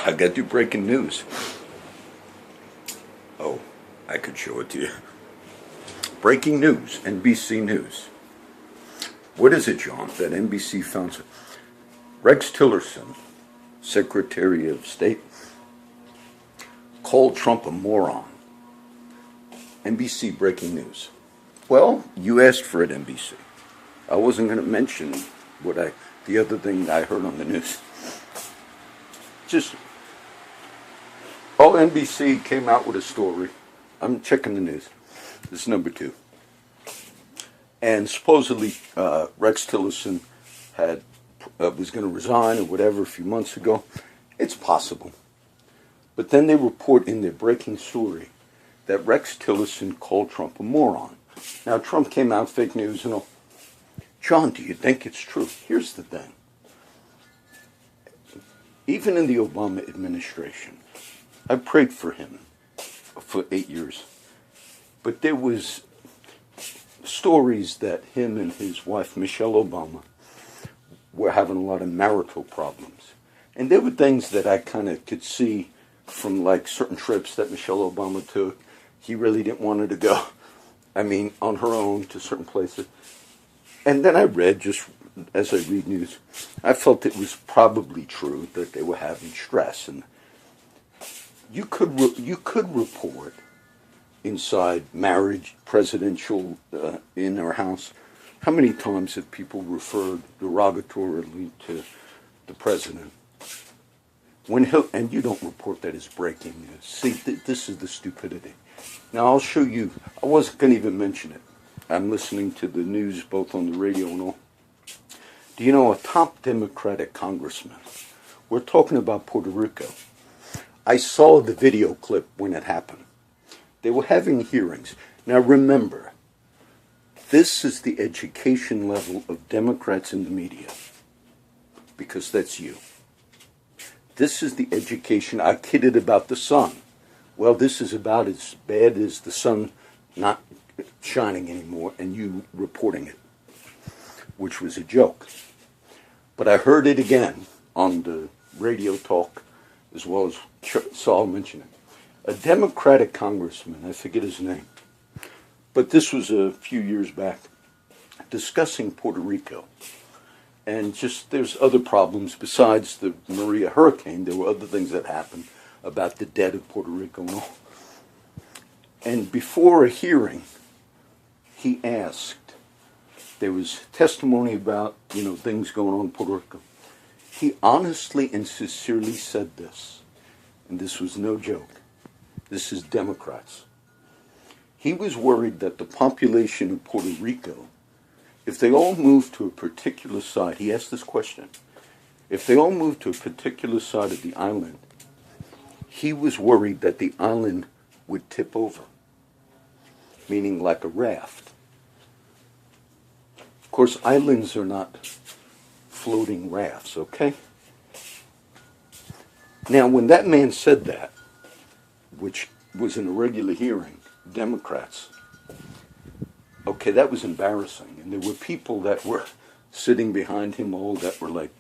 I got you breaking news. Oh, I could show it to you. Breaking news, NBC News. What is it, John, that NBC found? Rex Tillerson, Secretary of State, called Trump a moron. NBC breaking news. Well, you asked for it, NBC. I wasn't going to mention the other thing I heard on the news. NBC came out with a story. I'm checking the news. This is number 2. And supposedly Rex Tillerson was going to resign or whatever a few months ago. It's possible. But then they report in their breaking story that Rex Tillerson called Trump a moron. Now, Trump came out, fake news and all. John, do you think it's true? Here's the thing. Even in the Obama administration, I prayed for him for 8 years. But there was stories that him and his wife, Michelle Obama, were having a lot of marital problems. And there were things that I kind of could see from like certain trips that Michelle Obama took. He really didn't want her to go. I mean, on her own to certain places. And then I read, just as I read news, I felt it was probably true that they were having stress. And you could report inside marriage, presidential, in their house, how many times have people referred derogatorily to the president? And you don't report that as breaking news. See, this is the stupidity. Now, I'll show you. I wasn't going to even mention it. I'm listening to the news both on the radio and all. Do you know a top Democratic congressman? We're talking about Puerto Rico. I saw the video clip when it happened. They were having hearings. Now, remember, this is the education level of Democrats in the media, because that's you. This is the education. I kidded about the sun. Well, this is about as bad as the sun not shining anymore and you reporting it, which was a joke. But I heard it again on the radio talk, as well as Saul mentioned it. A Democratic congressman, I forget his name, but this was a few years back, discussing Puerto Rico. And just there's other problems besides the Maria hurricane. There were other things that happened about the debt of Puerto Rico and all. And before a hearing, he asked, there was testimony about, things going on in Puerto Rico. He honestly and sincerely said this, and this was no joke. This is Democrats. He was worried that the population of Puerto Rico, if they all moved to a particular side, he asked this question, if they all moved to a particular side of the island, he was worried that the island would tip over, meaning like a raft. Of course, islands are not floating rafts, okay? Now, when that man said that, which was in a regular hearing, Democrats, okay, that was embarrassing. And there were people that were sitting behind him all that were like,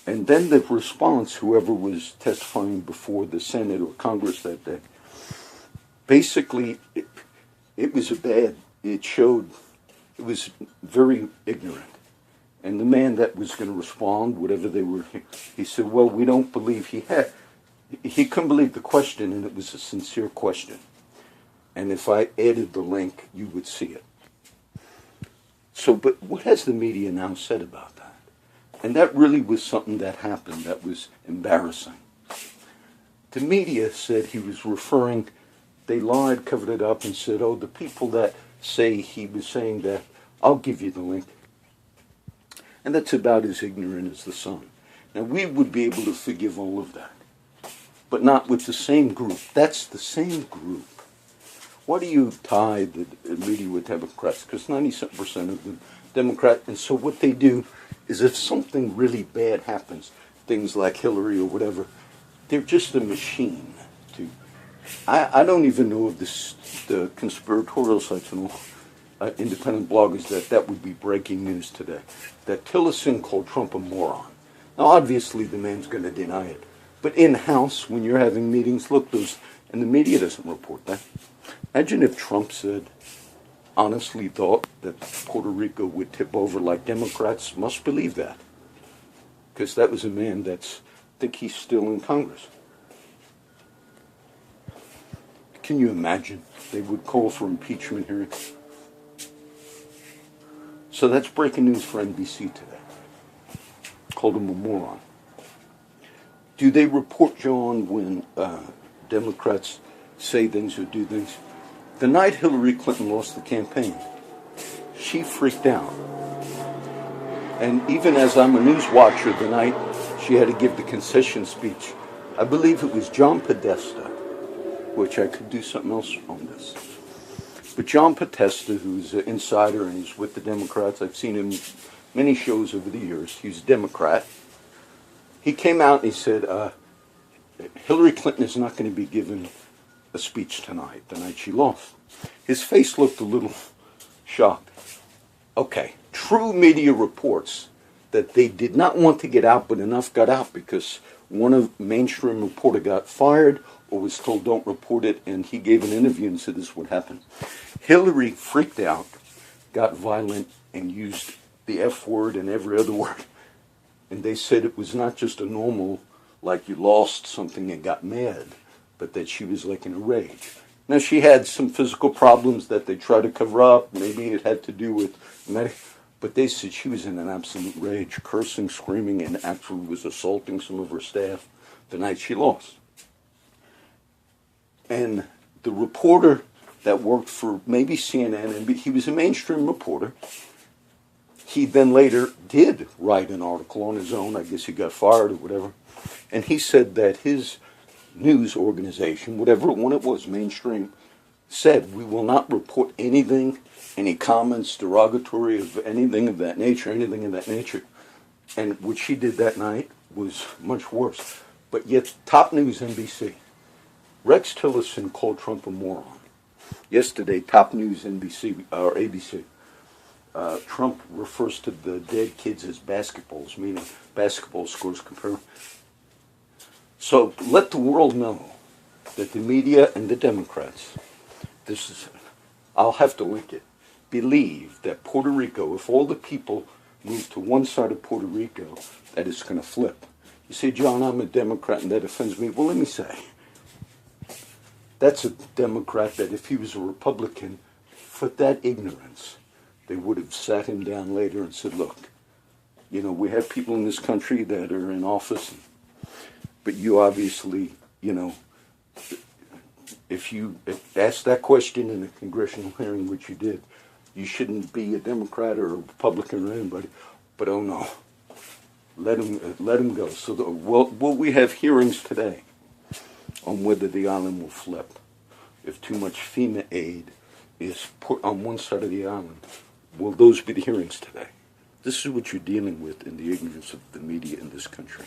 and then the response, whoever was testifying before the Senate or Congress that day, basically, it was it was very ignorant. And the man that was going to respond, whatever they were, he said, well, we don't believe he couldn't believe the question, and it was a sincere question. And if I added the link, you would see it. So, but what has the media now said about that? And that really was something that happened that was embarrassing. The media said he was referring, they lied, covered it up, and said, oh, the people that say he was saying that, I'll give you the link. And that's about as ignorant as the sun. Now, we would be able to forgive all of that, but not with the same group. That's the same group. Why do you tie the media with Democrats? Because 97% of them Democrat, and so what they do is if something really bad happens, things like Hillary or whatever, they're just a machine to. I don't even know if the conspiratorial sites and all, independent bloggers that would be breaking news today. That Tillerson called Trump a moron. Now, obviously, the man's going to deny it, But in-house, when you're having meetings, look, and the media doesn't report that. Imagine if Trump honestly thought that Puerto Rico would tip over like Democrats must believe that. Because that was a man I think he's still in Congress. Can you imagine? They would call for impeachment hearings. So that's breaking news for NBC today. Called him a moron. Do they report, John, when Democrats say things or do things? The night Hillary Clinton lost the campaign, she freaked out. And even as I'm a news watcher, the night she had to give the concession speech, I believe it was John Podesta, which I could do something else on this. But John Podesta, who's an insider and he's with the Democrats, I've seen him many shows over the years, he's a Democrat. He came out and he said, Hillary Clinton is not going to be given a speech tonight, the night she lost. His face looked a little shocked. Okay, true media reports that they did not want to get out, but enough got out because one of mainstream reporter got fired or was told don't report it, and he gave an interview and said this would happen. Hillary freaked out, got violent, and used the F word and every other word. And they said it was not just a normal, like you lost something and got mad, but that she was like in a rage. Now, she had some physical problems that they tried to cover up. Maybe it had to do with but they said she was in an absolute rage, cursing, screaming, and actually was assaulting some of her staff the night she lost. And the reporter that worked for maybe CNN, and he was a mainstream reporter, he then later did write an article on his own. I guess he got fired or whatever. And he said that his news organization, whatever one it was, mainstream, said we will not report anything, any comments derogatory of anything of that nature, And what she did that night was much worse. But yet, top news NBC. Rex Tillerson called Trump a moron. Yesterday, top news NBC, or ABC. Trump refers to the dead kids as basketballs, meaning basketball scores compared. So let the world know that the media and the Democrats, I'll have to link it, believe that Puerto Rico, if all the people move to one side of Puerto Rico, that it's going to flip. You say, John, I'm a Democrat and that offends me. Well, let me say, that's a Democrat that if he was a Republican, for that ignorance, they would have sat him down later and said, look, we have people in this country that are in office, but you obviously, if you ask that question in a congressional hearing, which you did, you shouldn't be a Democrat or a Republican or anybody, but oh no, let him go. So we have hearings today on whether the island will flip. If too much FEMA aid is put on one side of the island, will those be the hearings today? This is what you're dealing with in the ignorance of the media in this country.